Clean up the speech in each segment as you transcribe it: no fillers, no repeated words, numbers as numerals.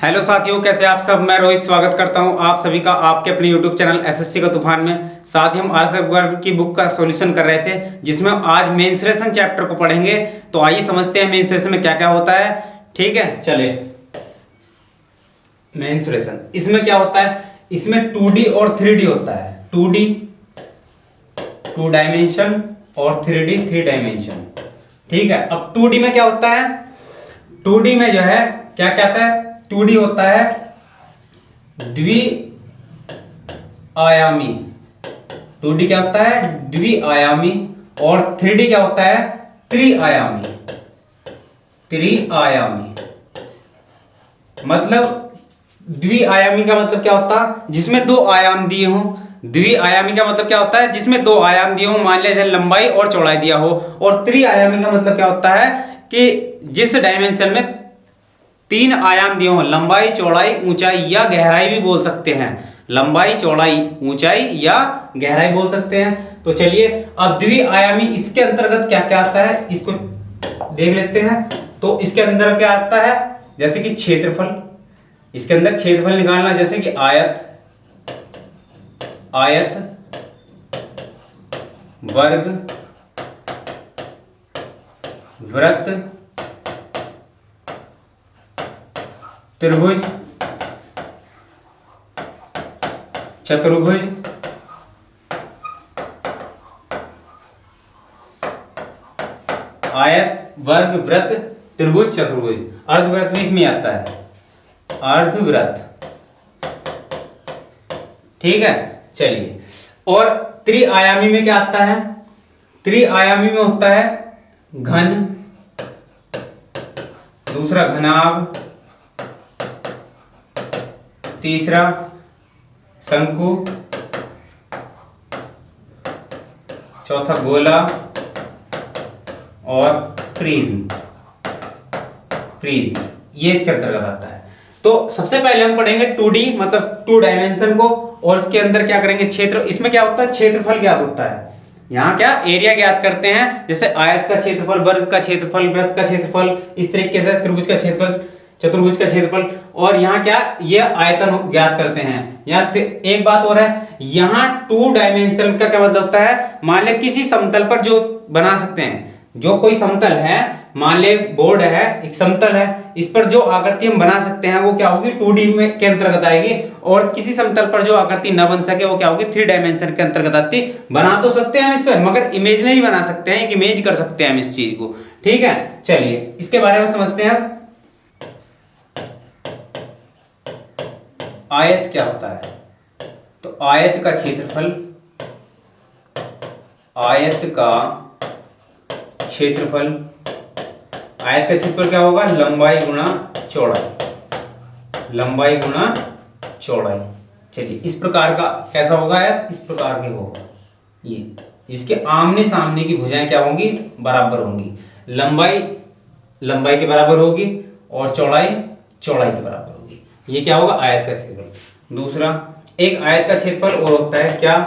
Hello साथियों, कैसे आप सब। मैं रोहित स्वागत करता हूं आप सभी का आपके अपने यूट्यूब चैनल एसएससी का तूफान में। साथ ही हम आरएस अकबर की बुक का सॉल्यूशन कर रहे थे, जिसमें आज मेंसुरेशन चैप्टर को पढ़ेंगे। तो आइए समझते हैं मेंसुरेशन में क्या क्या होता है। ठीक है, चलिए। मेंसुरेशन इसमें क्या होता है, इसमें 2D और 3D होता है। 2D 2 डायमेंशन और 3D 3 डायमेंशन। ठीक है, अब 2D में क्या होता है, 2D में जो है क्या कहता है, 2D होता है द्विआयामी। 2D क्या होता है, द्विआयामी। और 3D क्या होता है, त्रिआयामी। त्रिआयामी मतलब द्विआयामी का मतलब क्या होता है, जिसमें दो आयाम दिए हों। द्विआयामी का मतलब क्या होता है, जिसमें दो आयाम दिए हों, मान लिया लंबाई और चौड़ाई दिया हो। और त्रिआयामी का मतलब क्या होता है कि जिस डायमेंशन में 3 आयाम दिए हों, लंबाई चौड़ाई ऊंचाई या गहराई भी बोल सकते हैं। लंबाई चौड़ाई ऊंचाई या गहराई बोल सकते हैं। तो चलिए, अब द्विआयामी इसके अंतर्गत क्या क्या आता है इसको देख लेते हैं। तो इसके अंदर क्या आता है, जैसे कि क्षेत्रफल। इसके अंदर क्षेत्रफल निकालना, जैसे कि आयत, वर्ग, वृत्त, त्रिभुज, चतुर्भुज, आयत, वर्ग, वृत्त, त्रिभुज, चतुर्भुज। अर्धवृत्त भी इसमें आता है, अर्धवृत्त। ठीक है, चलिए। और त्रिआयामी में क्या आता है, त्रिआयामी में होता है घन, दूसरा घनाभ, तीसरा शंकु, चौथा गोला और प्रिज्म। प्रिज्म ये इसके अंतर्गत आता है। तो सबसे पहले हम पढ़ेंगे 2D मतलब 2 डायमेंशन को, और इसके अंदर क्या करेंगे, क्षेत्र। इसमें क्या होता है, क्षेत्रफल ज्ञात होता है। यहाँ क्या एरिया ज्ञात करते हैं, जैसे आयत का क्षेत्रफल, वर्ग का क्षेत्रफल, वृत्त का क्षेत्रफल, इस तरीके से त्रिभुज का क्षेत्रफल, चतुर्भुज का क्षेत्रफल। और यहाँ क्या, ये आयतन ज्ञात करते हैं। यहाँ एक बात और है, यहाँ 2 डायमेंशन का क्या मतलब होता है, मान ले किसी समतल पर जो बना सकते हैं। जो कोई समतल है, मान ले बोर्ड है, एक समतल है, इस पर जो आकृति हम बना सकते हैं वो क्या होगी, 2D में के अंतर्गत आएगी। और किसी समतल पर जो आकृति न बन सके वो क्या होगी, 3 डायमेंशन के अंतर्गत आती। बना तो सकते हैं इस पर, मगर इमेज नहीं बना सकते हैं, एक इमेज कर सकते हैं हम इस चीज को। ठीक है, चलिए इसके बारे में समझते हैं। आयत क्या होता है, तो आयत का क्षेत्रफल, आयत का क्षेत्रफल, आयत का क्षेत्रफल क्या होगा, लंबाई गुणा चौड़ाई, लंबाई गुणा चौड़ाई। चलिए, इस प्रकार का कैसा होगा आयत, इस प्रकार के होगा। ये इसके आमने सामने की भुजाएं क्या होंगी, बराबर होंगी। लंबाई लंबाई के बराबर होगी और चौड़ाई चौड़ाई के बराबर होगी। ये क्या होगा, आयत का क्षेत्रफल। दूसरा, एक आयत का क्षेत्रफल और होता है क्या,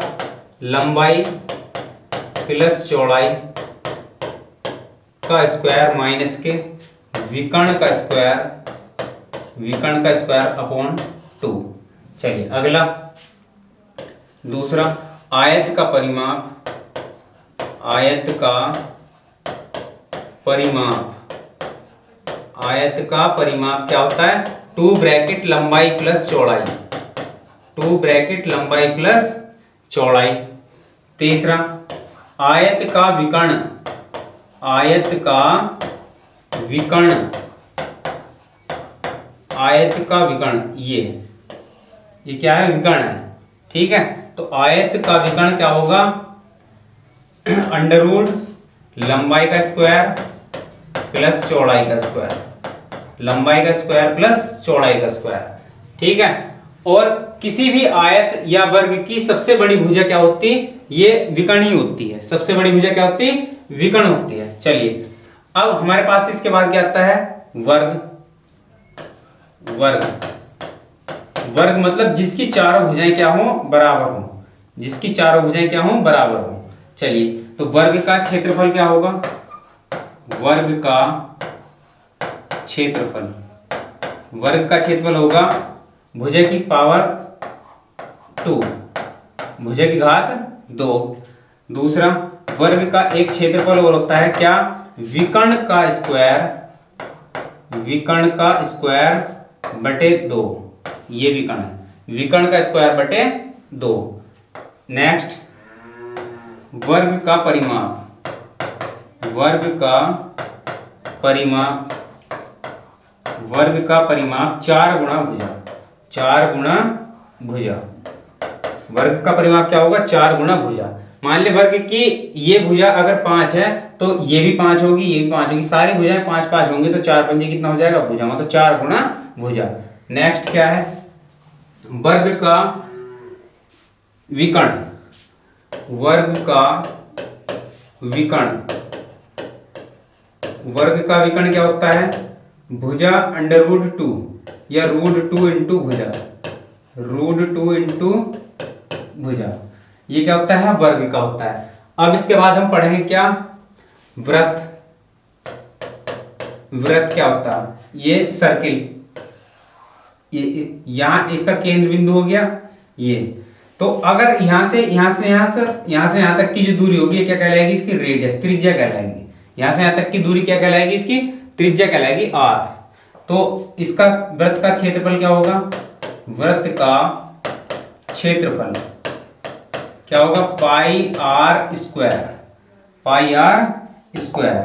लंबाई प्लस चौड़ाई का स्क्वायर माइनस के विकर्ण का स्क्वायर, विकर्ण का स्क्वायर अपॉन 2। चलिए अगला, दूसरा, आयत का परिमाप, आयत का परिमाप, आयत का परिमाप क्या होता है, 2 ब्रैकेट लंबाई प्लस चौड़ाई, 2 ब्रैकेट लंबाई प्लस चौड़ाई। तीसरा, आयत का विकर्ण, आयत का विकर्ण, आयत का विकर्ण, ये क्या है, विकर्ण है। ठीक है, तो आयत का विकर्ण क्या होगा, अंडरवुड लंबाई का स्क्वायर प्लस चौड़ाई का स्क्वायर, लंबाई का स्क्वायर प्लस चौड़ाई का स्क्वायर। ठीक है, और किसी भी आयत या वर्ग की सबसे बड़ी भुजा क्या होती, ये विकर्ण ही होती है। सबसे बड़ी भुजा क्या होती, विकर्ण होती है। चलिए, अब हमारे पास इसके बाद क्या आता है, वर्ग। वर्ग, वर्ग मतलब जिसकी चारों भुजाएं क्या हो, बराबर हो, जिसकी चारों भुजाएं क्या हो, बराबर हो। चलिए, तो वर्ग का क्षेत्रफल क्या होगा, वर्ग का क्षेत्रफल, वर्ग का क्षेत्रफल होगा भुजा की पावर 2, भुजा की घात 2। दूसरा, वर्ग का एक क्षेत्रफल और होता है क्या, विकर्ण का स्क्वायर, विकर्ण का स्क्वायर बटे 2। ये विकर्ण है, विकर्ण का स्क्वायर बटे 2। नेक्स्ट, वर्ग का परिमाप, वर्ग का परिमाप, वर्ग का परिमाप 4 गुणा भुजा, 4 गुणा भुजा। वर्ग का परिमाप क्या होगा, 4 गुणा भुजा। मान ले वर्ग की ये भुजा अगर 5 है तो ये भी 5 होगी, ये भी 5 होगी, सारी भुजाएं 5 5 होंगी, तो 4 पंजे कितना हो जाएगा, भुजा, मतलब 4 गुणा भुजा। नेक्स्ट क्या है, वर्ग का विकर्ण, वर्ग का विकर्ण, वर्ग का विकर्ण क्या होता है, भुजा √2 या √2 इंटू भुजा, √2 इंटू भुजा। ये क्या होता है, वर्ग का होता है। अब इसके बाद हम पढ़ेंगे क्या, वृत्त। वृत्त क्या होता है, ये सर्किल, ये यहां इसका केंद्र बिंदु हो गया ये। तो अगर यहां से यहां तक की जो दूरी होगी ये क्या कहलाएगी, इसकी रेडियस, त्रिज्या कहलाएगी। यहां से यहां तक की दूरी क्या कहलाएगी, इसकी त्रिज्या कहलाएगी r। तो इसका वृत्त का क्षेत्रफल क्या होगा, वृत्त का क्षेत्रफल क्या होगा, पाई r स्क्वायर, पाई r स्क्वायर।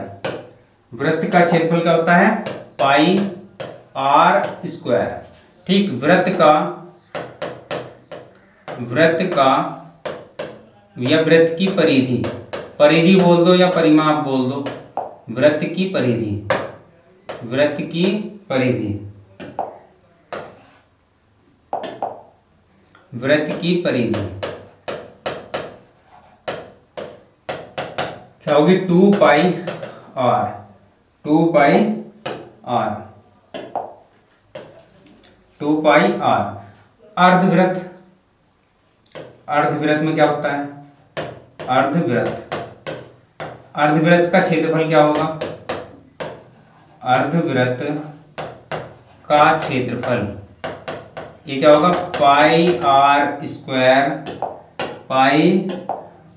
वृत्त का क्षेत्रफल क्या होता है, पाई r स्क्वायर। ठीक, वृत्त का या वृत्त की परिधि, परिधि बोल दो या परिमाप बोल दो, वृत्त की परिधि, वृत्त की परिधि, वृत्त की परिधि क्या होगी, 2 पाई r, 2 पाई r, 2 पाई r। अर्धवृत्त, अर्धवृत्त में क्या होता है, अर्धवृत्त, अर्धवृत्त का क्षेत्रफल क्या होगा, अर्धवृत्त का क्षेत्रफल ये क्या होगा, पाई r square, pi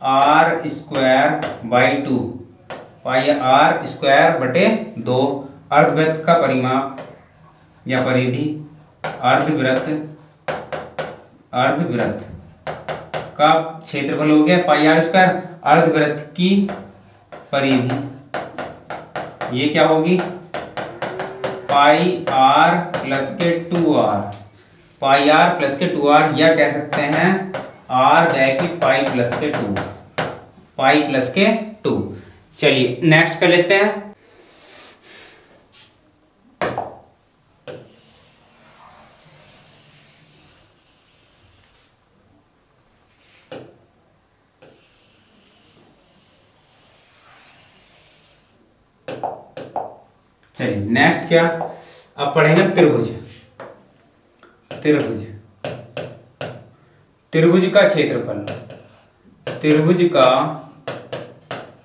r square by 2, pi r square बटे 2। अर्धवृत्त का परिमाप या परिधि, अर्धवृत्त, अर्धवृत्त का क्षेत्रफल हो गया पाई r स्क्वायर। अर्धवृत्त की परिधि ये क्या होगी, पाई r प्लस के 2r, पाई r प्लस के 2r, या कह सकते हैं r की पाई प्लस के 2, पाई प्लस के 2। चलिए नेक्स्ट कर लेते हैं। चलिए नेक्स्ट क्या, अब पढ़ेंगे त्रिभुज। त्रिभुज, त्रिभुज का क्षेत्रफल, त्रिभुज का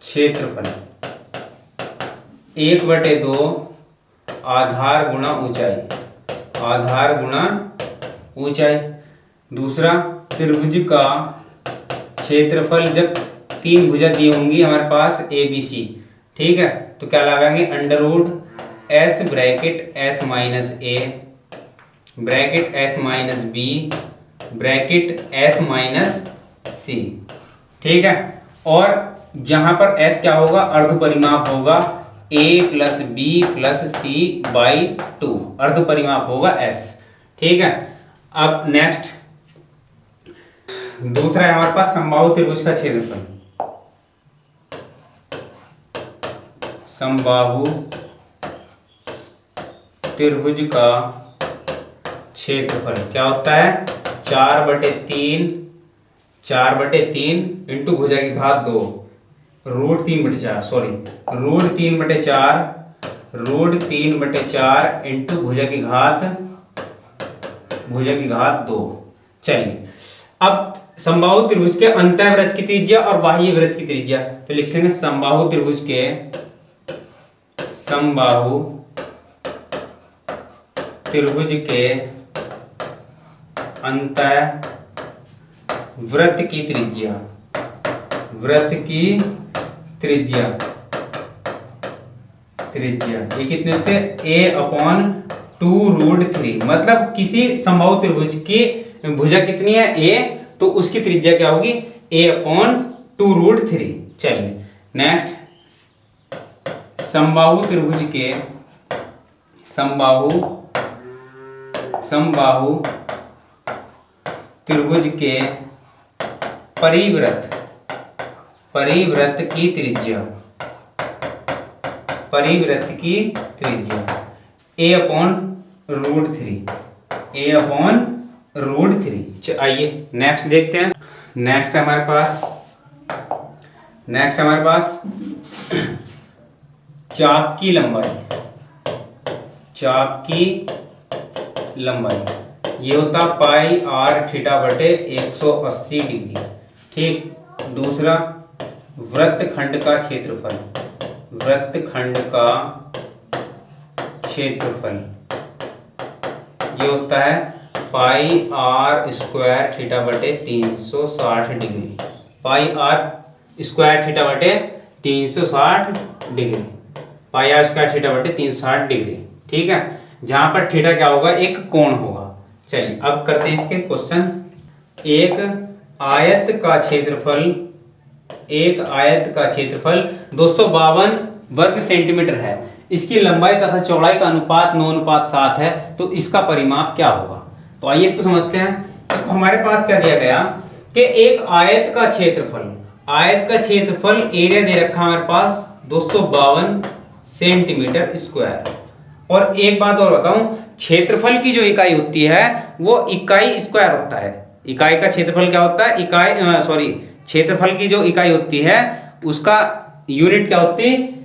क्षेत्रफल 1/2 आधार गुणा ऊंचाई, आधार गुणा ऊंचाई। दूसरा, त्रिभुज का क्षेत्रफल जब 3 भुजा दी होंगी हमारे पास ABC, ठीक है, तो क्या लगाएंगे, √S bracket S minus A bracket S minus B bracket S minus C, ठीक है। और जहां पर S क्या होगा, अर्ध परिमाप होगा A plus B plus C by 2, अर्ध परिमाप होगा S, ठीक है। अब नेक्स्ट दूसरा है हमारे पास समबाहु त्रिभुज का क्षेत्रफल, समबाहु त्रिभुज का क्षेत्रफल क्या होता है, 4/3, 4/3 इंटू भुजा की घात 2, √3/4, सॉरी √3/4, √3/4 इंटू भुजा की घात 2। चलिए अब समबाहु त्रिभुज के अंतःवृत्त की त्रिज्या और बाह्य वृत्त की त्रिज्या, तो लिखेंगे समबाहु त्रिभुज के, समबाहु त्रिभुज के अंतः वृत्त की त्रिज्या, वृत्त की त्रिज्या ये कितने होते हैं? a/2√3। मतलब किसी समबाहु त्रिभुज की भुजा कितनी है? a, तो उसकी त्रिज्या क्या होगी? a/2√3। चलिए नेक्स्ट, समबाहु त्रिभुज के समबाहु त्रिभुज के परिवृत्त की त्रिज्या a/√3। आइए नेक्स्ट देखते हैं। नेक्स्ट हमारे पास चाप की लंबाई ये होता πr/θ/180 डिग्री। ठीक, दूसरा वृत्तखंड का क्षेत्रफल ये होता है πr²θ/360 डिग्री। πr²θ/360 degree. ठीक है, जहां पर थीटा क्या होगा? एक कोण होगा। चलिए अब करते हैं इसके क्वेश्चन। एक आयत का क्षेत्रफल 252 वर्ग सेंटीमीटर है। इसकी लंबाई तथा चौड़ाई का अनुपात 9:7 है। तो इसका परिमाप क्या होगा? तो आइए इसको समझते हैं। तो हमारे पास क्या दिया गया कि एक आयत का क्षेत्रफल एरिया दे रखा हमारे पास 252 सेंटीमीटर स्क्वायर। और एक बात और बताऊं, क्षेत्रफल की जो इकाई होती है वो इकाई स्क्वायर होता है। इकाई का क्षेत्रफल क्या होता है? क्षेत्रफल की जो इकाई होती है उसका यूनिट क्या होती है?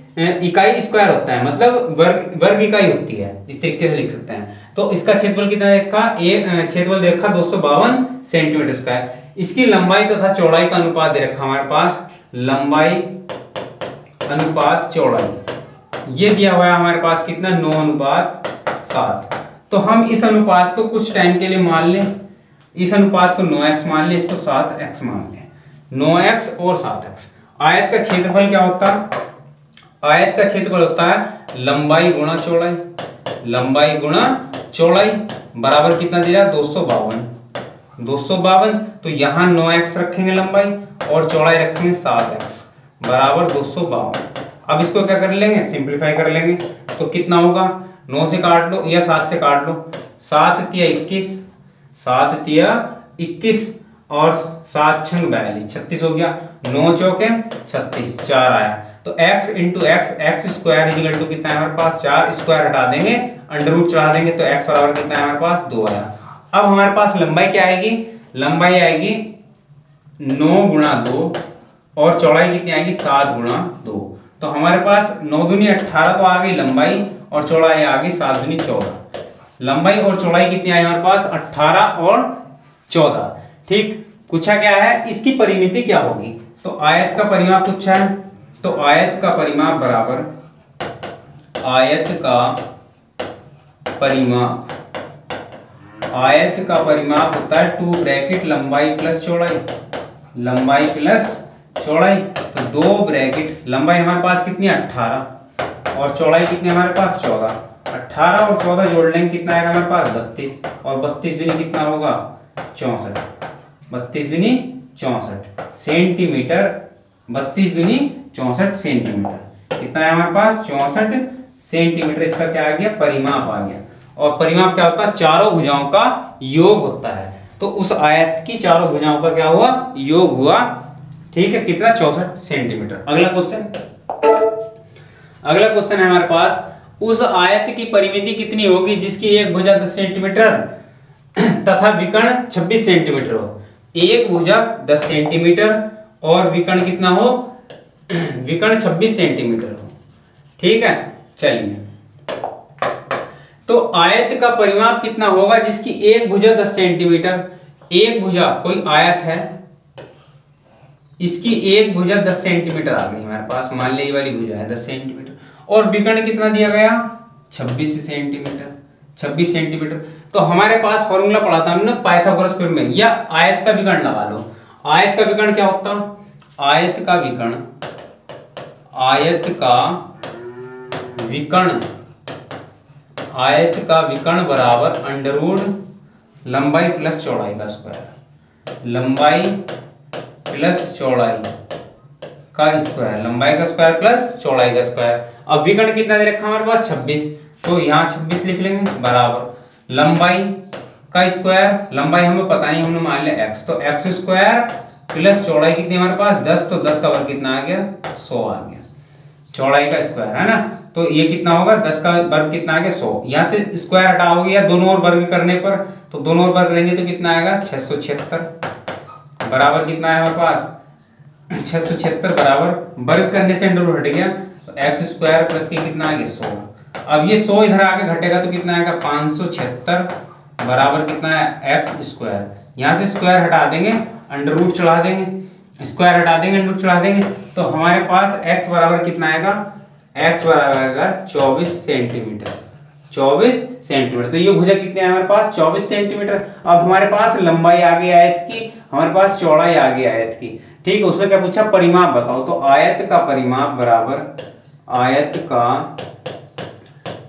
इकाई स्क्वायर होता है, मतलब वर्ग इकाई होती है। इस तरीके से लिख सकते हैं। तो इसका क्षेत्रफल कितना देखा? क्षेत्रफल दे रखा 252 सेंटीमीटर स्क्वायर। इसकी लंबाई तथा चौड़ाई का अनुपात दे रखा हमारे पास, लंबाई अनुपात चौड़ाई ये दिया हुआ है हमारे पास कितना? 9:7। तो हम इस अनुपात को कुछ टाइम के लिए मान लें। इस अनुपात को 9x मान लें, इसको 7x मान लें। 9x और 7x। आयत का क्षेत्रफल क्या होता है? आयत का क्षेत्रफल होता है लंबाई गुणा चौड़ाई बराबर कितना दे रहा है? 252। तो यहाँ 9x रखेंगे लंबाई और चौड़ाई रखेंगे 7x बराबर 252। अब इसको क्या कर लेंगे? सिंपलीफाई कर लेंगे। तो कितना होगा? 9 से काट लो या 7 से काट लो। 7 तिया 21 और 7 छंग 42, 36 हो गया। 9 चौके 36, 4 आया। तो x into x square equal to कितना है हमारे पास? 4। स्क्वायर हटा देंगे, अंडर रूट चढ़ा देंगे तो x बराबर कितना है हमारे पास? 2 आया। अब हमारे पास लंबाई क्या आएगी? लंबाई आएगी 9 गुणा 2 और चौड़ाई कितनी आएगी? 7 गुणा 2। तो हमारे पास 9 दूनी 18 तो आ गई लंबाई और चौड़ाई आ गई 7 दूनी 14। लंबाई और चौड़ाई कितनी आई हमारे पास? 18 और 14। ठीक, पूछा क्या है? इसकी परिमिति क्या होगी? तो आयत का परिमाप पूछा है। तो आयत का परिमाप बराबर आयत का परिमाप होता है 2 ब्रैकेट लंबाई प्लस चौड़ाई। तो 2 ब्रैकेट लंबाई हमारे पास कितनी है? 18 और चौड़ाई कितनी हमारे पास? 14। 18 और 14 जोड़ लेंगे कितना आएगा हमारे पास? 32। और 32 दूनी कितना होगा? 64। 32 दूनी 64 सेंटीमीटर। 32 दूनी 64 सेंटीमीटर। कितना है हमारे पास? 64 सेंटीमीटर। इसका क्या आ गया? परिमाप आ गया। और परिमाप क्या होता है? चारों भुजाओं का योग होता है। तो उस आयत की चारों भुजाओं का क्या हुआ? योग हुआ। ठीक है, कितना? 64 सेंटीमीटर। अगला क्वेश्चन है हमारे पास, उस आयत की परिमिति कितनी होगी जिसकी एक भुजा 10 सेंटीमीटर तथा विकर्ण 26 सेंटीमीटर हो? एक भुजा 10 सेंटीमीटर और विकर्ण कितना हो? विकर्ण 26 सेंटीमीटर हो। ठीक है, चलिए। तो आयत का परिमाप कितना होगा जिसकी एक भुजा 10 सेंटीमीटर? एक भुजा, कोई आयत है, इसकी एक भुजा 10 सेंटीमीटर आ गई हमारे पास। मान लिया ये वाली भुजा है 10 सेंटीमीटर और विकर्ण कितना दिया गया? 26 सेंटीमीटर। 26 सेंटीमीटर। तो हमारे पास फॉर्मूला पढ़ा था हमने पाइथागोरस थ्योरम में, या आयत का विकर्ण लगा लो। आयत का विकर्ण क्या होता? आयत का विकर्ण, आयत का विकर्ण, आयत का विकर्ण बराबर अंडर रूट लंबाई प्लस चौड़ाई का स्क्वायर, लंबाई प्लस चौड़ाई का स्क्वायर, लंबाई का स्क्वायर प्लस चौड़ाई का स्क्वायर। अब विकर्ण कितना दे रखा हमारे पास? 26, तो यहाँ 26 लिख लेंगे बराबर लंबाई का स्क्वायर, लंबाई हमें पता नहीं, हमने मान लिया x, तो x स्क्वायर प्लस चौड़ाई कितनी हमारे पास 10, तो 10 का वर्ग कितना आ गया? 100 आ गया, चौड़ाई का स्क्वायर है ना। तो ये कितना होगा? 10 का वर्ग कितना आ गया? 100। यहाँ से स्क्वायर हटाओगे या दोनों ओर वर्ग करने पर, तो दोनों ओर वर्ग लेंगे तो कितना आएगा? 676 बराबर कितना है हमारे पास? 676 बराबर वर्ग करने से अंडर रूट हट गया, तो x स्क्वायर प्लस के कितना आ गया? 100। अब ये 100 इधर आके घटेगा तो कितना आएगा? 576 बराबर कितना है? x square. यहाँ से स्क्वायर हटा देंगे, अंडर रूट चढ़ा देंगे, स्क्वायर हटा देंगे, अंडर रूट चढ़ा देंगे, तो हमारे पास x बराबर कितना आएगा? x बराबर आएगा 24 सेंटीमीटर, 24 सेंटीमीटर। तो ये भुजा कितने है हमारे पास? 24 सेंटीमीटर। अब हमारे पास लंबाई आ गई आयत की, हमारे पास चौड़ाई आ गई आयत की, ठीक है। उसने क्या पूछा? परिमाप बताओ। तो आयत का परिमाप बराबर, आयत का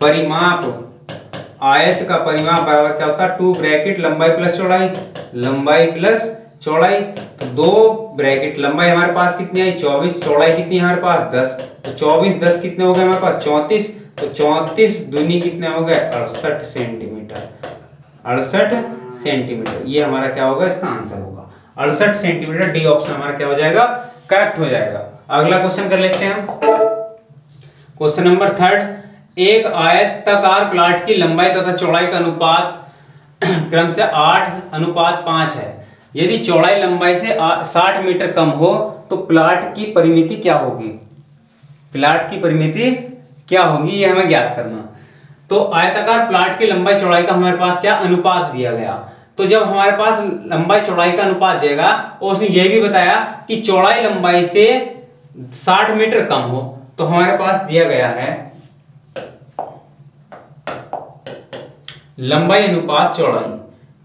परिमाप, आयत का परिमाप बराबर क्या होता है? 2 ब्रैकेट लंबाई प्लस चौड़ाई, लंबाई प्लस चौड़ाई, तो 2 ब्रैकेट लंबाई हमारे पास कितनी आई? 24, चौड़ाई कितनी है हमारे पास? 10, तो 24 10 कितने हो गए हमारे पास? 34, तो 34 दूनी कितने हो गए? 68 सेंटीमीटर, 68 सेंटीमीटर। ये हमारा क्या होगा? इसका आंसर होगा 68 सेंटीमीटर। डी ऑप्शन हमारा क्या हो जाएगा? करेक्ट हो जाएगा। अगला क्वेश्चन कर लेते हैं हम। क्वेश्चन नंबर 3, एक आयताकार प्लाट की लंबाई तथा चौड़ाई का अनुपात क्रम से 8:5 है। यदि चौड़ाई लंबाई से 60 मीटर कम हो तो प्लाट की परिमिति क्या होगी? प्लाट की परिमिति क्या होगी, ये हमें ज्ञात करना। तो आयताकार प्लाट की लंबाई चौड़ाई का हमारे पास क्या अनुपात दिया गया, तो जब हमारे पास लंबाई चौड़ाई का अनुपात देगा और उसने ये भी बताया कि चौड़ाई लंबाई से 60 मीटर कम हो, तो हमारे पास दिया गया है लंबाई अनुपात चौड़ाई।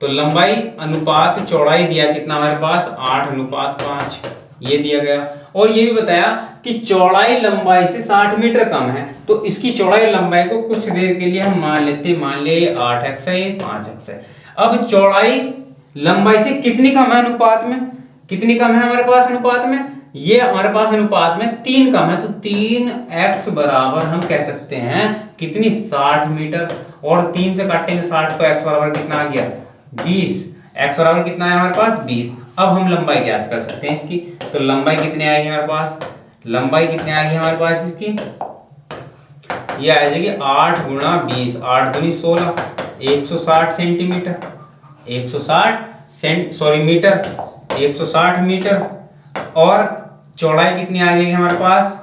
तो लंबाई अनुपात चौड़ाई दिया कितना हमारे पास? 8:5 ये दिया गया। और ये भी बताया कि चौड़ाई लंबाई से 60 मीटर कम है, तो इसकी चौड़ाई लंबाई को कुछ देर के लिए हम मान लेते, मान ले 8x है, ये 5x है। अब चौड़ाई लंबाई से कितनी कम है अनुपात में? कितनी कम है हमारे पास अनुपात में? ये हमारे पास अनुपात में 3 कम है, तो 3x बराबर हम कह सकते हैं कितनी? 60 मीटर। और 3 से काटेंगे 60, तो x बराबर कितना आ गया? 20। x बराबर कितना है हमारे पास? 20। अब हम लंबाई ज्ञात कर सकते हैं इसकी। तो लंबाई कितनी आएगी हमारे पास? लंबाई कितनी आएगी हमारे पास इसकी? ये आ जाएगी 8 गुणा 20, 8 दूनी 16, 160 सेंटीमीटर, 160 मीटर, 160 मीटर। और चौड़ाई कितनी आ जाएगी हमारे पास?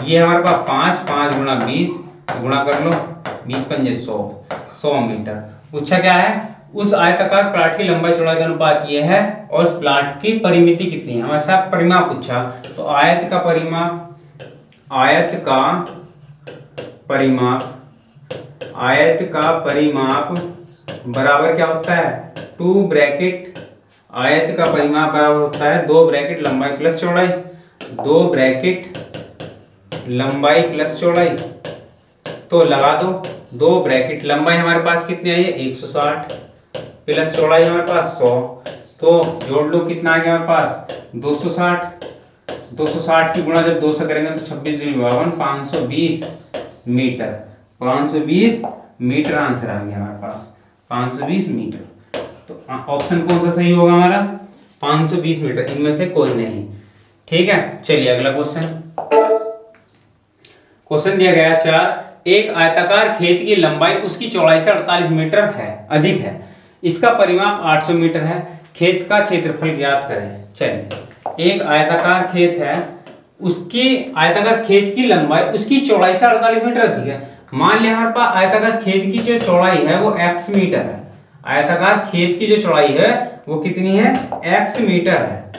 ये हमारे पास 5 गुणा 20, गुणा कर लो, 20 पंजे 100 मीटर। पूछा क्या है? उस आयताकार प्लाट की लंबाई चौड़ाई का अनुपात ये है और उस प्लाट की परिमिति कितनी है। हमारे साथ परिमाप पूछा, तो आयत का परिमाप, आयत का परिमाप, आयत का परिमाप बराबर क्या होता है? 2 ब्रैकेट, आयत का परिमाप बराबर होता है 2 ब्रैकेट लंबाई प्लस चौड़ाई, 2 ब्रैकेट लंबाई प्लस चौड़ाई। तो लगा दो, 2 ब्रैकेट लंबाई हमारे पास कितनी आई है? 160 प्लस चौड़ाई हमारे पास 100, तो जोड़ लो कितना आ गया हमारे पास? 260। 260 की गुणा जब 2 से करेंगे तो 26 दूनी 52, 520 मीटर, 520 मीटर आंसर आ गया हमारे पास, 520 मीटर। तो ऑप्शन कौन सा सही होगा हमारा? 520 मीटर, इनमें से कोई नहीं। ठीक है, चलिए अगला क्वेश्चन। क्वेश्चन दिया गया 4, एक आयताकार खेत की लंबाई उसकी चौड़ाई से 48 मीटर है, अधिक है। इसका परिमाप 800 मीटर है। खेत का क्षेत्रफल ज्ञात करें। चलिए, एक आयताकार खेत है, उसकी आयताकार खेत की लंबाई उसकी चौड़ाई से 48 मीटर अधिक है। मान लिया हमारे पास आयताकार खेत की जो चौड़ाई है वो x मीटर है। आयताकार खेत की जो चौड़ाई है वो कितनी है? x मीटर है,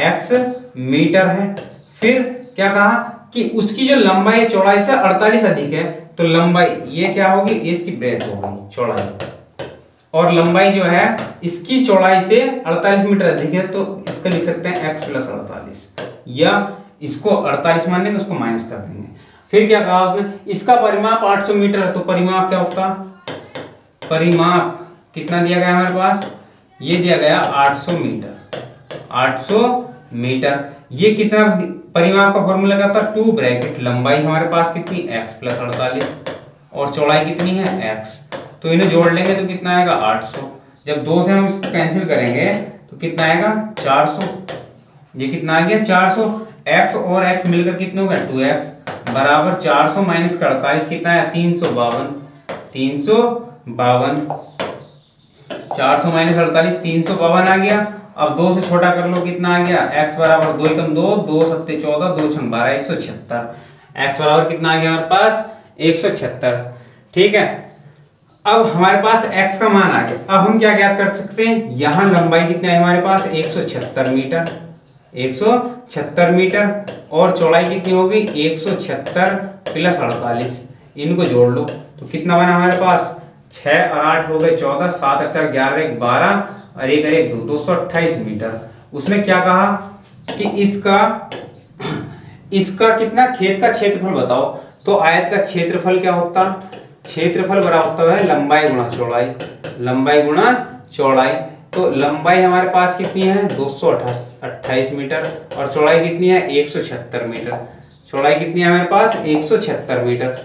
x मीटर है। फिर क्या कहा कि उसकी जो लंबाई चौड़ाई से 48 अधिक है, तो लंबाई ये क्या होगी, ये इसकी ब्रेथ हो गई, चौड़ाई, और लंबाई जो है इसकी चौड़ाई से 48 मीटर अधिक है, तो इसका लिख सकते हैं x प्लस 48, या इसको 48 मान लेंगे, उसको माइनस कर देंगे। फिर क्या कहा उसने, इसका परिमाप 800 मीटर है, तो परिमाप क्या होता, परिमाप कितना दिया गया हमारे पास, ये दिया गया 800 मीटर, 800 मीटर। ये कितना परिमाप का फॉर्मूला क्या था, 2 ब्रैकेट लंबाई हमारे पास कितनी x प्लस 48 और चौड़ाई कितनी है x, तो इन्हें जोड़ लेंगे तो कितना आएगा 800। जब 2 से हम इसको कैंसिल करेंगे तो कितना आएगा 400, ये कितना आ गया 400, x और x मिलकर कितने हो गया 2x बराबर 400 माइनस का 48 कितना है 352, 352, 400 माइनस 48 352 आ गया। अब 2 से छोटा कर लो, कितना आ गया x बराबर 2 एकम 2, 2 सत्ते 14, 2 छंग 12, 176, x बराबर कितना आ गया हमारे पास 176। ठीक है, अब हमारे पास x का मान आ गया। अब हम क्या ज्ञात कर सकते हैं, यहाँ लंबाई कितना है हमारे पास 176 मीटर, 176 मीटर, और चौड़ाई कितनी होगी 176 प्लस 48, इनको जोड़ लो तो कितना बना हमारे पास 6 और 8 हो गए 14, 7 और 4 11 1 12 और 1 और 1 2, 228 मीटर। उसने क्या कहा कि इसका कितना खेत का क्षेत्रफल बताओ, तो आयत का क्षेत्रफल क्या होता, क्षेत्रफल बराबर होता है लंबाई गुणा चौड़ाई, लंबाई गुणा चौड़ाई। तो लंबाई हमारे पास कितनी है 228 मीटर और चौड़ाई कितनी है 176 मीटर, चौड़ाई कितनी है हमारे पास 176 मीटर,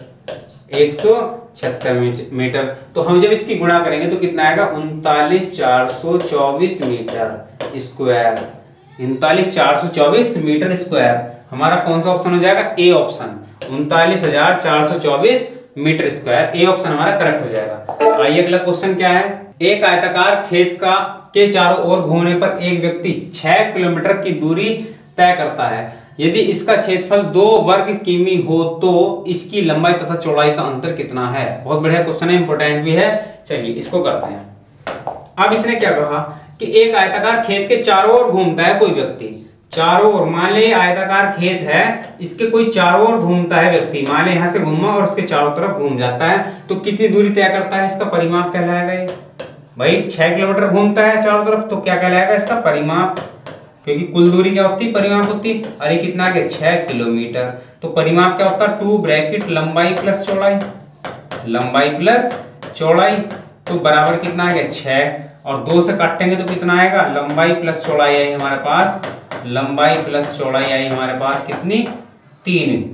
176 मीटर। तो हम जब इसकी गुणा करेंगे तो कितना आएगा 39424 मीटर स्क्वायर, 39424 मीटर स्क्वायर। हमारा कौन सा ऑप्शन हो जाएगा, A option, 39424 metre square, A option हमारा करेक्ट हो जाएगा। आइए अगला क्वेश्चन क्या है, एक आयताकार खेत के चारों ओर घूमने पर एक व्यक्ति 6 किलोमीटर की दूरी तय करता है। यदि इसका क्षेत्रफल 2 वर्ग किमी हो तो इसकी लंबाई तथा चौड़ाई का अंतर कितना है। बहुत बढ़िया क्वेश्चन है, इंपॉर्टेंट भी है। चलिए इसको करते हैं। अब इसने क्या कहा कि एक आयताकार खेत के चारों ओर घूमता है कोई व्यक्ति, चारों ओर, मान ले आयताकार खेत है, इसके कोई चारों ओर घूमता है व्यक्ति, मान ले यहां से घूमा और उसके चारों तरफ घूम जाता है, तो कितनी दूरी तय करता है, इसका परिमाप कहलाएगा ये। भाई 6 किलोमीटर घूमता है चारों तरफ, तो क्या कहलाएगा इसका परिमाप, क्योंकि कुल दूरी क्या होती है परिमाप होती है। अरे कितना आ गया 6 किलोमीटर, तो परिमाप क्या होता है 2 ब्रैकेट लंबाई प्लस चौड़ाई, लंबाई प्लस चौड़ाई, तो बराबर कितना आ गया 6 और 2 से काटेंगे तो कितना आएगा, लंबाई प्लस चौड़ाई आई हमारे पास, लंबाई प्लस चौड़ाई आई हमारे पास कितनी 3,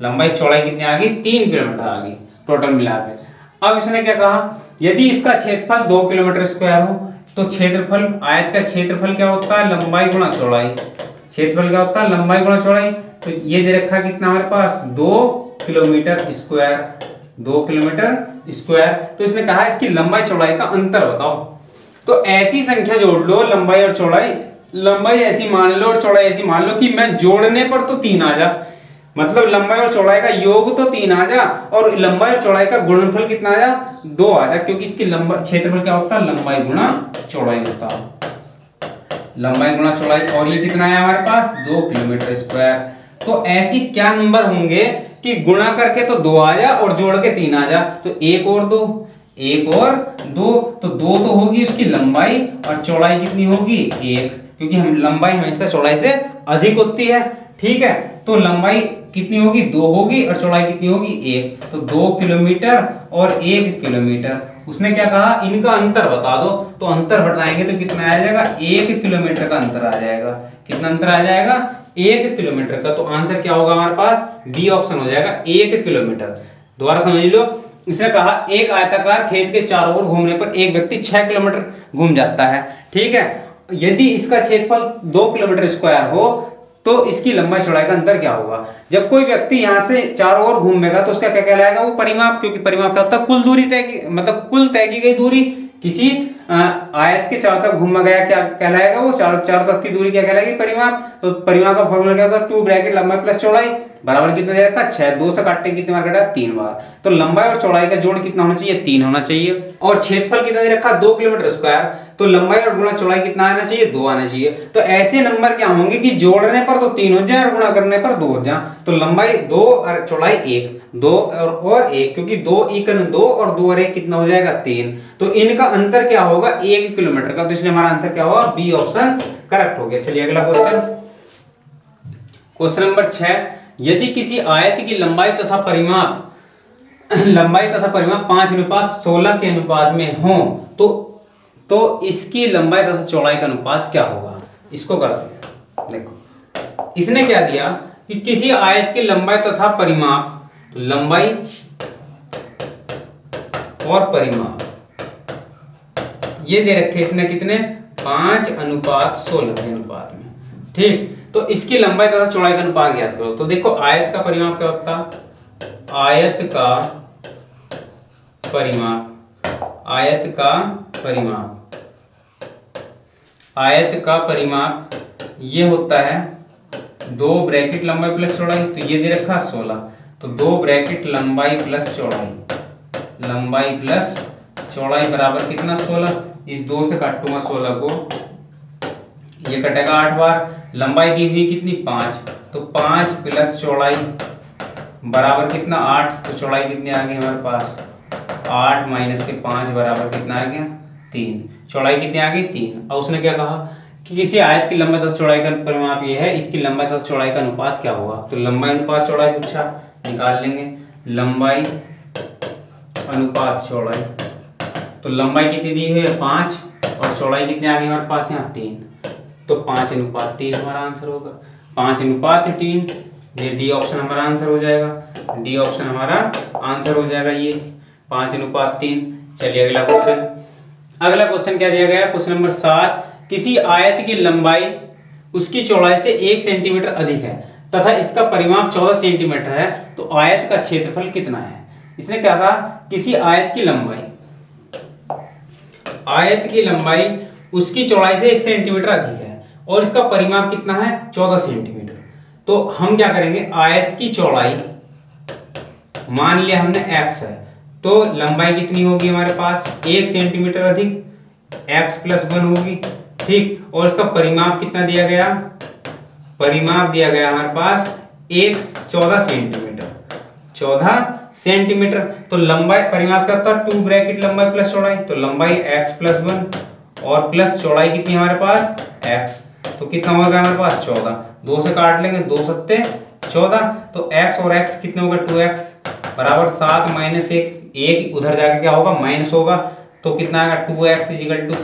लंबाई चौड़ाई कितनी आ गई 3 किलोमीटर आ गई टोटल मिलाकर। अब इसने क्या कहा, यदि इसका क्षेत्रफल 2 किलोमीटर स्क्वायर हो तो क्षेत्रफल, आयत का क्षेत्रफल क्या होता है लंबाई गुणा चौड़ाई, क्षेत्रफल क्या होता है लंबाई गुणा चौड़ाई। तो ये दे रखा कितना हमारे पास 2 किलोमीटर स्क्वायर, 2 किलोमीटर स्क्वायर। तो इसने कहा इसकी लंबाई चौड़ाई का अंतर बताओ। तो ऐसी संख्या जोड़ लो लंबाई और चौड़ाई, लंबाई ऐसी मान लो और चौड़ाई ऐसी मान लो कि मैं जोड़ने पर तो 3 आ जा, मतलब लंबाई और चौड़ाई का योग तो 3 आ जा और लंबाई और चौड़ाई का गुणनफल कितना आ जा 2 आ जा, क्योंकि इसकी लंबाई क्षेत्रफल क्या होता है लंबाई गुणा चौड़ाई होता है, लंबाई गुणा चौड़ाई। और ये कितना है हमारे पास 2 किलोमीटर स्क्वायर। तो ऐसी क्या नंबर होंगे कि गुणा करके तो 2 आ जा और जोड़ के 3 आ जा, तो 1 और 2, 1 और 2, तो 2 तो होगी उसकी लंबाई और चौड़ाई कितनी होगी 1, क्योंकि हम लंबाई हमेशा चौड़ाई से अधिक होती है। ठीक है, तो लंबाई कितनी होगी 2 होगी और चौड़ाई कितनी होगी 1, तो 2 किलोमीटर और 1 किलोमीटर। उसने क्या कहा इनका अंतर बता दो, तो अंतर बताएंगे तो कितना आ जाएगा 1 किलोमीटर का अंतर आ जाएगा। कितना अंतर आ जाएगा 1 किलोमीटर का, तो आंसर क्या होगा हमारे पास बी ऑप्शन हो जाएगा 1 किलोमीटर। दोबारा समझ लो, इसने कहा एक आयताकार खेत के चारों ओर घूमने पर एक व्यक्ति 6 किलोमीटर घूम जाता है। ठीक है, यदि इसका क्षेत्रफल 2 किलोमीटर स्क्वायर हो तो इसकी लंबाई चौड़ाई का अंतर क्या होगा। जब कोई व्यक्ति यहाँ से चारों ओर घूमेगा तो उसका क्या कहलाएगा वो परिमाप, क्योंकि परिमाप क्या होता है कुल दूरी तय की, मतलब कुल तय की गई दूरी किसी आयत के चारों तरफ घूमा गया क्या कहलाएगा, वो चारों तरफ की दूरी क्या कहलाएगी, परिमाप। तो परिमाप का फॉर्मूला क्या होता है, 2 ब्रैकेट लंबाई प्लस चौड़ाई बराबर कितना दे रखा, 6। 2 से काटते कितने बार कटा, 3 बार। तो लंबाई और चौड़ाई का जोड़ कितना होना चाहिए, 3 होना चाहिए। और क्षेत्रफल कितना दे रखा, 2 किलोमीटर स्क्वायर। तो लंबाई और गुणा चौड़ाई कितना आना चाहिए, 2 आना चाहिए। तो ऐसे नंबर क्या होंगे कि जोड़ने पर तो 3 हो जाए और गुणा करने पर 2 हो जाए। तो लंबाई 2 और चौड़ाई 1, 2 और 1, क्योंकि 2 इकन 2 और 2 और 1 कितना हो जाएगा, 3। तो इनका अंतर क्या होगा, 1 किलोमीटर का। तो इसलिए हमारा आंसर क्या होगा, बी ऑप्शन करेक्ट हो गया। चलिए अगला क्वेश्चन, क्वेश्चन नंबर 6। यदि किसी आयत की लंबाई तथा परिमाप 5:16 के अनुपात में हो तो इसकी लंबाई तथा चौड़ाई का अनुपात क्या होगा। इसको करते हैं। देखो इसने क्या दिया कि किसी आयत की लंबाई तथा परिमाप, तो लंबाई और परिमाप ये दे रखे इसने कितने, 5:16 के अनुपात में। ठीक, तो इसकी लंबाई तथा चौड़ाई का अनुपात ज्ञात करो। तो देखो आयत का परिमाप क्या होता, आयत का परिमाप ये होता है 2 ब्रैकेट लंबाई प्लस चौड़ाई। तो ये दे रखा 16, तो 2 ब्रैकेट लंबाई प्लस चौड़ाई बराबर कितना, 16। इस 2 से काटूंगा 16 को, ये कटेगा 8 बार। लंबाई दी हुई कितनी, 5। तो 5 प्लस चौड़ाई बराबर कितना, 8। तो चौड़ाई कितनी आ गई हमारे पास, 8 माइनस के 5 बराबर कितना आ गया, 3। चौड़ाई कितनी आ गई, 3। और उसने क्या कहा कि किसी आयत की लंबाई तथा चौड़ाई का परिमाप ये है, इसकी लंबाई तथा चौड़ाई का अनुपात क्या होगा। तो लंबाई अनुपात चौड़ाई पूछा, निकाल लेंगे लंबाई अनुपात चौड़ाई। तो लंबाई कितनी दी हुई है, 5, और चौड़ाई कितनी आ गई हमारे पास यहाँ, 3। तो 5:3 हमारा आंसर होगा, 5:3। ये डी ऑप्शन हमारा आंसर हो जाएगा, डी ऑप्शन हमारा आंसर हो जाएगा ये 5:3। चलिए अगला क्वेश्चन क्या दिया गया, क्वेश्चन नंबर 7। किसी आयत की लंबाई उसकी चौड़ाई से 1 सेंटीमीटर अधिक है तथा इसका परिमाप 14 सेंटीमीटर है, तो आयत का क्षेत्रफल कितना है। इसने क्या कहा, किसी आयत की लंबाई उसकी चौड़ाई से 1 सेंटीमीटर अधिक है और इसका परिमाप कितना है, 14 सेंटीमीटर। तो हम क्या करेंगे, आयत की चौड़ाई मान लिया हमने x है, तो लंबाई कितनी होगी हमारे पास, 1 सेंटीमीटर अधिक x+1 होगी। ठीक, और इसका परिमाप कितना दिया गया, परिमाप दिया गया हमारे पास 14 सेंटीमीटर। तो लंबाई परिमाप क्या होता है, 2 ब्रैकेट लंबाई प्लस चौड़ाई। तो लंबाई x+1 और प्लस चौड़ाई कितनी हमारे पास, x। तो कितना होगा हमारे पास, 14। 2 से काट लेंगे, 2 सत्ते 14। तो x और x कितने होगा, 2x बराबर 7 माइनस 1 उधर जाके क्या होगा, माइनस होगा। तो कितना आएगा, 2x =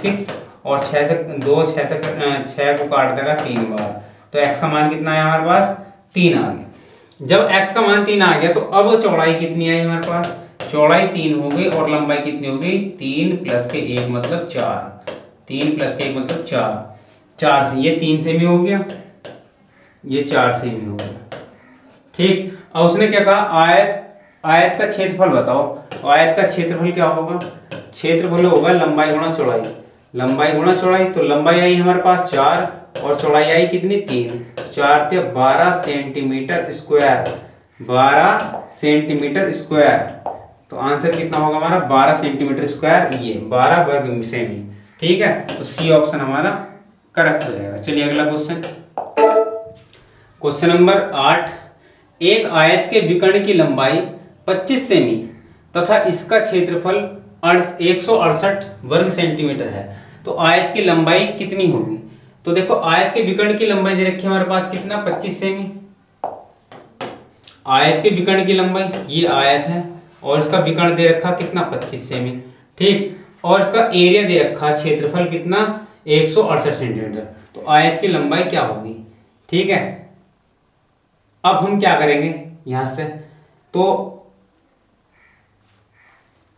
6। और 6 से 6 को काट देगा 3 बार। तो x का मान कितना है हमारे पास, 3 आ गया। जब x का मान 3 आ गया तो अब चौड़ाई कितनी आई हमारे पास, चौड़ाई 3 हो गई और लंबाई कितनी हो गई, 3 + 1 मतलब 4। 3 + 1 मतलब 4। 4 से ये 3 से भी हो गया, ये 4 से भी हो गया। ठीक, और उसने क्या कहा, आयत का क्षेत्रफल बताओ। आयत का क्षेत्रफल क्या होगा, क्षेत्रफल होगा लंबाई गुणा चौड़ाई। लंबाई गुणा चौड़ाई, तो लंबाई आई हमारे पास 4 और चौड़ाई आई कितनी, 3। 4 × 12 सेंटीमीटर स्क्वायर, 12 सेंटीमीटर स्क्वायर। तो आंसर कितना होगा हमारा, 12 सेंटीमीटर स्क्वायर, ये 12 वर्ग सेमी। ठीक है, तो सी ऑप्शन हमारा करेक्ट हो जाएगा। चलिए अगला क्वेश्चन नंबर 8। एक आयत के विकर्ण की लंबाई 25 सेमी तथा इसका क्षेत्रफल 168 वर्ग सेंटीमीटर है, तो आयत की लंबाई कितनी होगी। तो देखो आयत के विकर्ण की लंबाई दे रखी है हमारे पास कितना, 25 सेमी। आयत के विकर्ण की लंबाई, ये आयत है और इसका विकर्ण दे रखा कितना, 25 सेमी। ठीक, और इसका एरिया दे रखा, क्षेत्रफल कितना, 168 सेंटीमीटर। तो आयत की लंबाई क्या होगी। ठीक है, अब हम क्या करेंगे यहां से, तो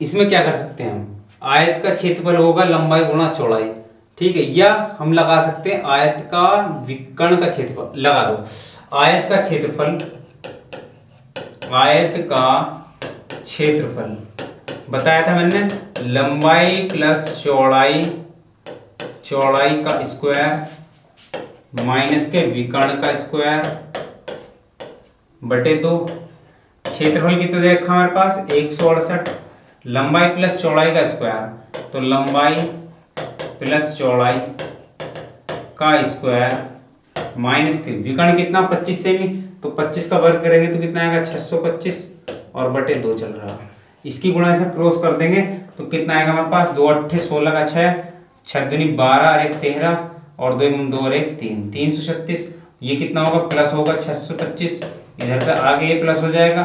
इसमें क्या कर सकते हैं हम, आयत का क्षेत्रफल होगा लंबाई गुणा चौड़ाई। ठीक है, या हम लगा सकते हैं आयत का विकर्ण का क्षेत्रफल, लगा दो आयत का क्षेत्रफल बताया था मैंने, लंबाई प्लस चौड़ाई, चौड़ाई का स्क्वायर माइनस के विकर्ण का स्क्वायर बटे 2। क्षेत्रफल कितना दे रखा हमारे पास 168। लंबाई प्लस चौड़ाई का स्क्वायर, तो लंबाई प्लस चौड़ाई का स्क्वायर माइनस के विकर्ण कितना 25 सेमी, तो 25 का वर्ग करेंगे तो कितना आएगा 625 और बटे 2 चल रहा है। इसकी गुणा से क्रॉस कर देंगे तो कितना आएगा हमारे पास 2 8 16 का 6, 6 दूनी 12 और 1 13 और 2 2 और 1 3, 336। ये कितना होगा प्लस होगा 625, इधर से आगे ये प्लस हो जाएगा,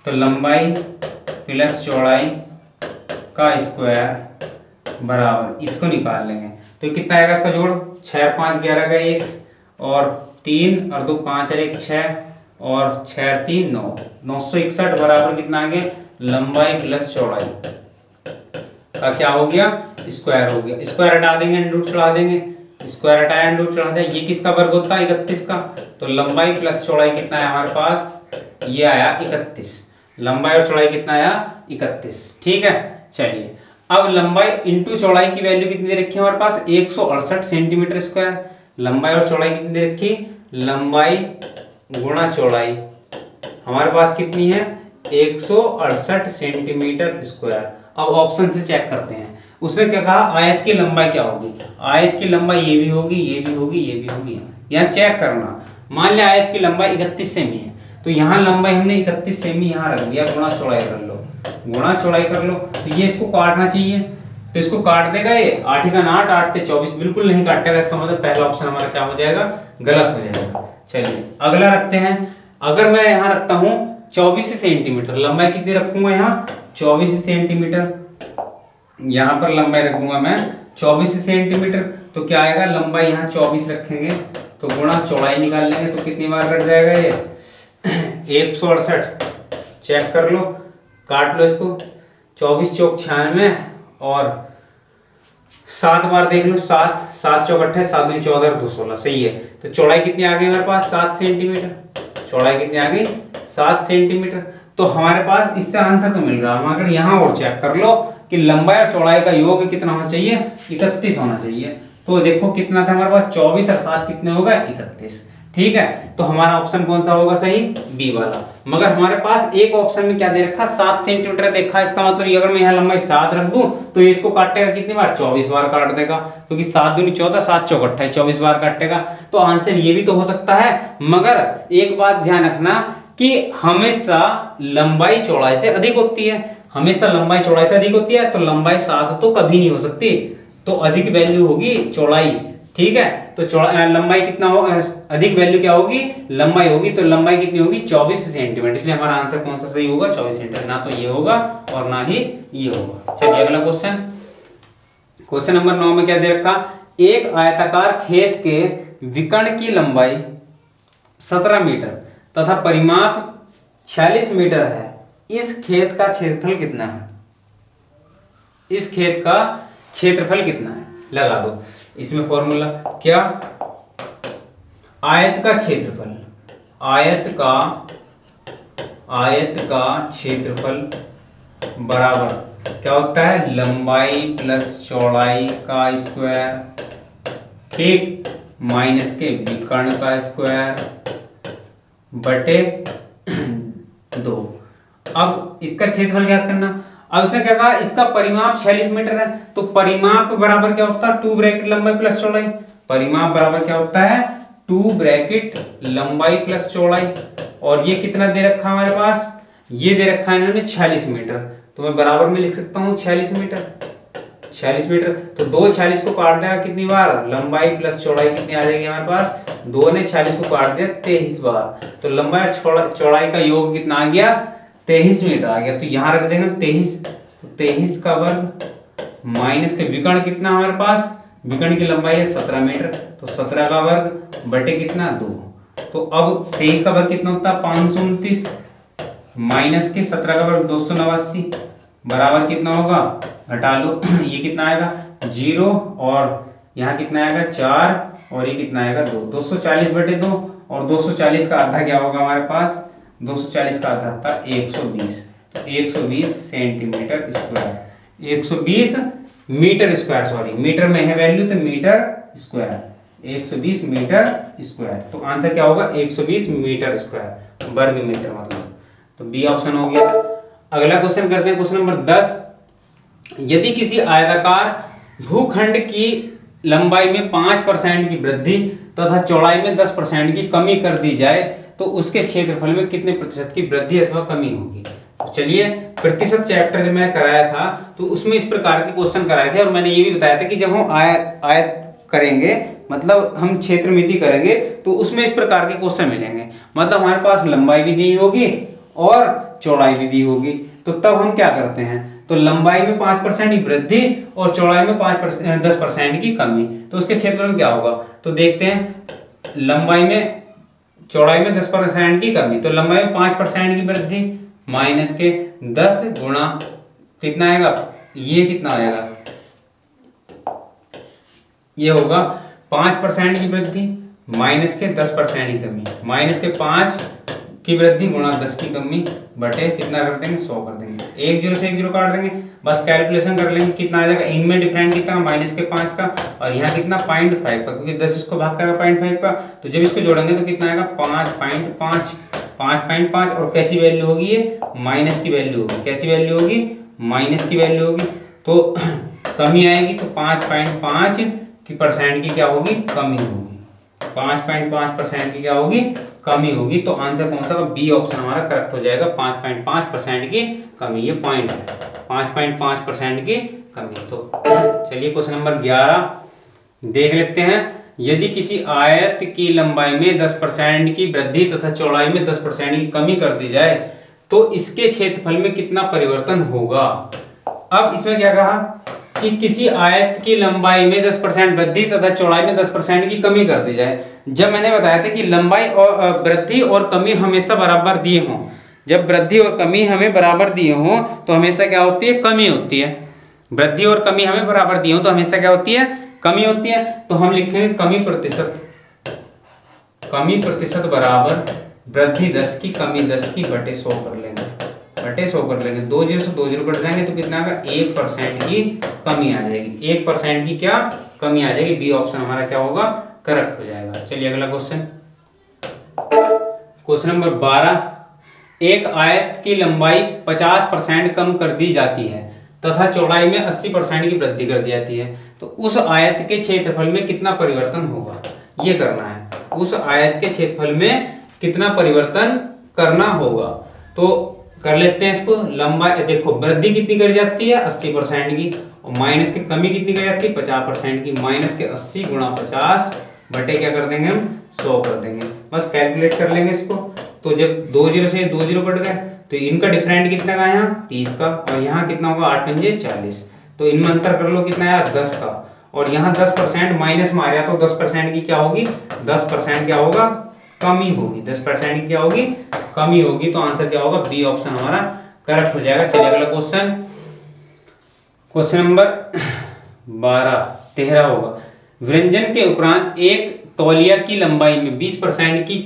तो लंबाई प्लस चौड़ाई का स्क्वायर बराबर इसको निकाल लेंगे तो कितना आएगा इसका जोड़ 6 और 5 11 का 1 और 3 और 2 5 और 1 6 और 6 और 3 9, 961 बराबर कितना आ गया लंबाई प्लस चौड़ाई का क्या हो गया स्क्वायर हो गया। स्क्वायर हटा देंगे रूट चढ़ा देंगे, स्क्वायर हटाया रूट चढ़ा दिया, ये किसका वर्ग होता है 31 का, तो लंबाई प्लस चौड़ाई कितना है हमारे पास ये आया 31, लंबाई और चौड़ाई कितना आया 31। ठीक है चलिए, अब लंबाई इंटू चौड़ाई की वैल्यू कितनी दे रखी है हमारे पास 168 सेंटीमीटर स्क्वायर। लंबाई और चौड़ाई कितनी दे रखी, लंबाई गुणा चौड़ाई हमारे पास कितनी है 168 सेंटीमीटर स्क्वायर। अब ऑप्शन से चेक करते हैं, उसमें क्या कहा आयत की लंबाई क्या होगी, आयत की लंबाई ये भी होगी ये भी होगी ये भी होगी। यहाँ चेक करना, मान लिया आयत की लंबाई 31 सेमी है तो यहाँ लंबाई हमने 31 सेमी यहाँ रख दिया, गुणा चौड़ाई कर लो, गुणा चौड़ाई कर लो, तो ये इसको काटना चाहिए तो इसको काट देगा ये 8 का 8 8 ते 24 बिल्कुल नहीं काटेगा, इसका मतलब पहला ऑप्शन हमारा क्या हो जाएगा गलत हो जाएगा। चलिए अगला रखते हैं, अगर मैं यहाँ रखता हूँ 24 सेंटीमीटर, लंबाई कितनी रखूंगा यहाँ 24 सेंटीमीटर, यहाँ पर लंबाई रख दूंगा मैं 24 सेंटीमीटर, तो क्या आएगा लंबाई यहाँ 24 रखेंगे तो गुणा चौड़ाई निकाल लेंगे तो कितनी बार कट जाएगा ये 168, चेक कर लो काट लो इसको, 24 चौक 96 और 7 बार देख लो 7 7 चौक 28 7 दूनी 14 2 16 सही है। तो चौड़ाई कितनी आ गई हमारे पास 7 सेंटीमीटर, चौड़ाई कितनी आ गई 7 सेंटीमीटर। तो हमारे पास इससे आंसर तो मिल रहा है, अगर यहाँ और चेक कर लो कि लंबाई और चौड़ाई का योग कितना होना चाहिए 31 होना चाहिए, तो देखो कितना था हमारे पास 24 और 7 कितने होगा 31। ठीक है, तो हमारा ऑप्शन कौन सा होगा सही बी वाला। मगर हमारे पास एक ऑप्शन में क्या दे रखा 7 सेंटीमीटर देखा, इसका मतलब अगर मैं यहाँ लंबाई 7 रख दूं तो ये इसको काटेगा कितनी बार 24 बार काट देगा, क्योंकि 7 दूनी 14 7 चौक 28 24 बार काटेगा। तो आंसर ये भी तो हो सकता है, मगर एक बात ध्यान रखना कि हमेशा लंबाई चौड़ाई से अधिक होती है, हमेशा लंबाई चौड़ाई से अधिक होती है, तो लंबाई 7 तो कभी नहीं हो सकती, तो अधिक वैल्यू होगी चौड़ाई। ठीक है, तो लंबाई कितना होगा अधिक वैल्यू क्या होगी लंबाई होगी, तो लंबाई कितनी होगी 24 सेंटीमीटर, इसलिए हमारा आंसर कौन सा सही होगा 24 सेंटीमीटर, ना तो ये होगा और ना ही ये होगा। चलिए अगला क्वेश्चन, क्वेश्चन नंबर 9 में क्या दे रखा, एक आयताकार खेत के विकर्ण की लंबाई 17 मीटर तथा परिमाप 46 मीटर है, इस खेत का क्षेत्रफल कितना है, इस खेत का क्षेत्रफल कितना है, लगा दो इसमें फॉर्मूला क्या, आयत का क्षेत्रफल, आयत का क्षेत्रफल बराबर क्या होता है लंबाई प्लस चौड़ाई का स्क्वायर, ठीक, माइनस के विकर्ण का स्क्वायर बटे 2। अब इसका क्षेत्रफल ज्ञात करना, अब उसने क्या कहा इसका परिमाप 46 मीटर है, तो परिमाप बराबर क्या होता है 2 ब्रैकेट लंबाई प्लस चौड़ाई, परिमाप बराबर क्या होता है 2 ब्रैकेट लंबाई प्लस चौड़ाई, और ये कितना दे रखा हमारे पास, ये दे रखा है इन्होंने 46 मीटर, तो मैं बराबर में लिख सकता हूँ 46 मीटर, 46 मीटर, तो 2 46 को काट देगा कितनी बार, लंबाई प्लस चौड़ाई कितनी आ जाएगी हमारे पास, 2 ने 46 को काट दिया 23 बार, तो लंबाई और चौड़ाई का योग कितना आ गया 23 मीटर आ गया, तो यहाँ रख देंगे 23, तो 23 का वर्ग माइनस के विकर्ण कितना हमारे पास, विकर्ण की लंबाई है 17 मीटर, तो 17 का वर्ग बटे कितना 2, तो अब 23 का वर्ग कितना होता है 529 माइनस के 17 का वर्ग 289 बराबर कितना होगा, घटा लो ये कितना आएगा 0 और यहाँ कितना आएगा 4 और ये कितना आएगा 2, 240 बटे 2, और 240 का आधा क्या होगा हमारे पास, 240 का आधा था 120, 120 centimetre square, 120 metre square, sorry metre में है वैल्यू तो मीटर स्क्वायर, 120 मीटर स्क्वायर। तो आंसर क्या होगा 120 मीटर स्क्वायर, वर्ग मीटर मतलब। तो बी ऑप्शन हो गया। अगला क्वेश्चन करते हैं, क्वेश्चन नंबर 10। यदि किसी आयताकार भूखंड की लंबाई में 5% की वृद्धि तथा चौड़ाई में 10% की कमी कर दी जाए तो उसके क्षेत्रफल में कितने प्रतिशत की वृद्धि अथवा कमी होगी। तो चलिए, प्रतिशत चैप्टर जब मैंने कराया था तो उसमें इस प्रकार के क्वेश्चन कराए थे और मैंने ये भी बताया था कि जब हम आयत करेंगे, मतलब हम क्षेत्र मिति करेंगे, तो उसमें इस प्रकार के क्वेश्चन मिलेंगे। मतलब हमारे पास लंबाई भी दी होगी और चौड़ाई भी दी होगी, तो तब हम क्या करते हैं, तो लंबाई में 5% की वृद्धि और चौड़ाई में 10% की कमी, तो उसके क्षेत्रफल में क्या होगा। तो देखते हैं, लंबाई में चौड़ाई में 10% की कमी, तो लंबाई में 5% की वृद्धि माइनस के 10 गुणा कितना आएगा, ये कितना आएगा, ये होगा 5% की वृद्धि माइनस के 10% की कमी, माइनस के 5 की वृद्धि गुणा 10 की कमी बटे कितना कर देंगे 100 कर देंगे, एक जीरो से एक जीरो काट देंगे, बस कैलकुलेशन कर लेंगे कितना आ जाएगा। इनमें डिफरेंट कितना माइनस के 5 का और यहाँ कितना 0.5 का, क्योंकि 10 इसको भाग करेगा 0.5 का, तो जब इसको जोड़ेंगे तो कितना आएगा 5.5 और कैसी वैल्यू होगी, ये माइनस की वैल्यू होगी, कैसी वैल्यू होगी, माइनस की वैल्यू होगी, तो कमी आएगी, तो 5.5 की परसेंट की क्या होगी, कमी होगी, 5.5% की क्या होगी, कमी होगी। तो आंसर कौन सा, बी ऑप्शन हमारा करेक्ट हो जाएगा, 5.5% की कमी, ये पॉइंट है 5.5% की कमी। तो चलिए क्वेश्चन नंबर 11 देख लेते हैं। यदि किसी आयत की लंबाई में 10% की वृद्धि तथा चौड़ाई में 10% की कमी कर दी जाए तो इसके क्षेत्रफल में कितना परिवर्तन होगा। अब इसमें क्या कहा कि किसी आयत की लंबाई में 10% वृद्धि तथा चौड़ाई में 10% की कमी कर दी जाए। जब मैंने बताया था कि लंबाई और वृद्धि और कमी हमेशा बराबर दिए हों, जब वृद्धि और कमी हमें बराबर दिए हों तो हमेशा क्या होती है, कमी होती है। वृद्धि और कमी हमें बराबर दिए हों तो हमेशा क्या होती है, कमी होती है। तो हम लिखेंगे कमी प्रतिशत बराबर वृद्धि 10 की कमी 10 की बटे 100 कर लेंगे, बटे 100 कर लेंगे, 2 जीरो से 2 जीरो कट जाएंगे तो कितना आएगा 1% की कमी आ जाएगी, 1% की क्या कमी आ जाएगी। बी ऑप्शन हमारा क्या होगा, करेक्ट हो जाएगा। चलिए अगला क्वेश्चन, क्वेश्चन नंबर 12। एक आयत की लंबाई 50% कम कर दी जाती है तथा चौड़ाई में 80% की वृद्धि कर दी जाती है, तो उस आयत के क्षेत्रफल में कितना परिवर्तन होगा, ये करना है। उस आयत के क्षेत्रफल में कितना परिवर्तन करना होगा, तो कर लेते हैं इसको। लंबाई देखो, वृद्धि कितनी कर जाती है 80% की, और माइनस की कमी कितनी कर जाती है 50% की, माइनस के 80 गुणा 50 बटे क्या कर देंगे हम 100 कर देंगे, बस कैलकुलेट कर लेंगे इसको। तो जब 2 जीरो से 2 जीरो कट गए तो इनका डिफरेंट कितना का है यहाँ 30 का, और यहाँ कितना होगा 8 पंजे 40, तो इनमें अंतर कर लो कितना है 10 का, और यहाँ 10% माइनस में आ रहा तो 10% की क्या होगी, 10% क्या होगा, कमी होगी, 10% की क्या होगी, कमी होगी। तो आंसर क्या होगा, बी ऑप्शन हमारा करेक्ट हो जाएगा। चलिए अगला क्वेश्चन, क्वेश्चन नंबर 13 होगा। व्यंजन के उपरांत एक तौलिया की लंबाई में 20% की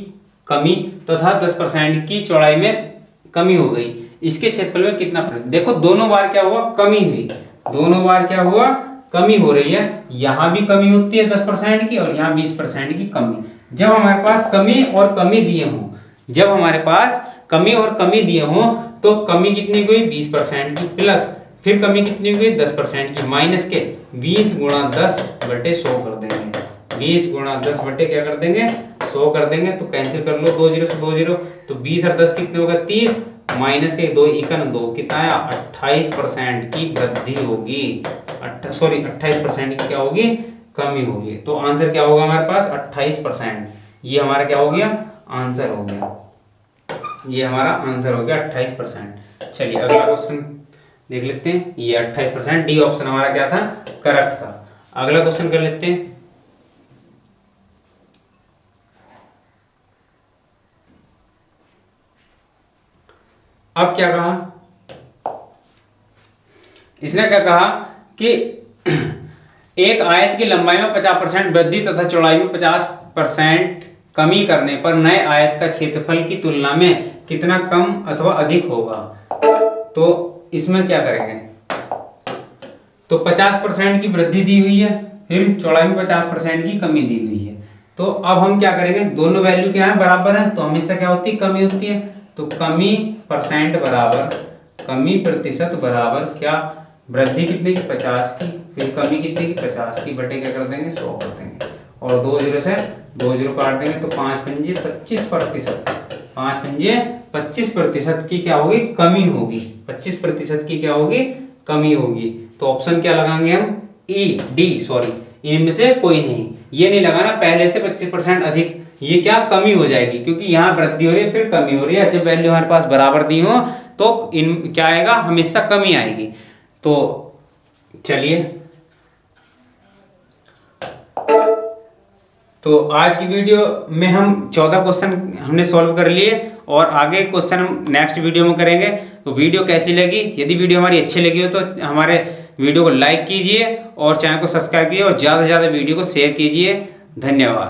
कमी तथा 10% की चौड़ाई में कमी हो गई, इसके क्षेत्रफल में कितना फर्क। देखो दोनों बार क्या हुआ, कमी हुई, दोनों बार क्या हुआ, कमी हो रही है। यहाँ भी कमी होती है 10% की और यहाँ 20% की कमी। जब हमारे पास कमी और कमी दिए हों, जब हमारे पास कमी और कमी दिए हों तो कमी कितनी हुई 20% की, प्लस फिर कमी कितनी हुई 10% की, माइनस के 20 गुणा 10 बटे 100 कर देंगे, 20 गुणा 10 बटे क्या कर देंगे 100 कर देंगे। तो कैंसिल कर लो 2 जीरो से 2 जीरो, तो 20 और 10 कितने होगा 30, माइनस के 2 इकन 2 कितना आया 28% की वृद्धि होगी, 28% की क्या होगी, कमी होगी। तो आंसर क्या होगा हमारे पास 28%, ये हमारा क्या हो गया, आंसर हो गया, ये हमारा आंसर हो गया 28%। चलिए अगला क्वेश्चन देख लेते हैं, ये 28%, डी ऑप्शन हमारा क्या था, करेक्ट था। अगला क्वेश्चन कर लेते हैं, अब क्या कहा इसने, क्या कहा कि एक आयत की लंबाई में 50% वृद्धि तथा चौड़ाई में 50% कमी करने पर नए आयत का क्षेत्रफल की तुलना में कितना कम अथवा अधिक होगा। तो इसमें क्या करेंगे, तो 50% की वृद्धि दी हुई है, फिर चौड़ाई में 50% की कमी दी हुई है। तो अब हम क्या करेंगे, दोनों वैल्यू क्या है, बराबर है, तो हमेशा क्या होती है, कमी होती है। तो कमी परसेंट बराबर, कमी प्रतिशत बराबर क्या, वृद्धि कितने की, 50 की, फिर कमी कितने की, 50 की, बटे क्या कर देंगे, 100 कर देंगे, और 2 जीरो से 2 जीरो काट देंगे, तो 5 पंजे 25%, 5 पंजे 25% की क्या होगी, कमी होगी, 25% की क्या होगी, कमी होगी। तो ऑप्शन क्या लगाएंगे हम, ई डी, सॉरी इनमें से कोई नहीं, ये नहीं लगाना, पहले से 25% अधिक, ये क्या कमी हो जाएगी, क्योंकि यहाँ वृद्धि हो रही है फिर कमी हो रही है, जब वैल्यू हमारे पास बराबर दी हो तो इन क्या आएगा, हमेशा कमी आएगी। तो चलिए, तो आज की वीडियो में हम 14 क्वेश्चन हमने सॉल्व कर लिए, और आगे क्वेश्चन हम नेक्स्ट वीडियो में करेंगे। तो वीडियो कैसी लगी, यदि वीडियो हमारी अच्छी लगी हो तो हमारे वीडियो को लाइक कीजिए और चैनल को सब्सक्राइब कीजिए, और ज़्यादा से ज़्यादा वीडियो को शेयर कीजिए। धन्यवाद।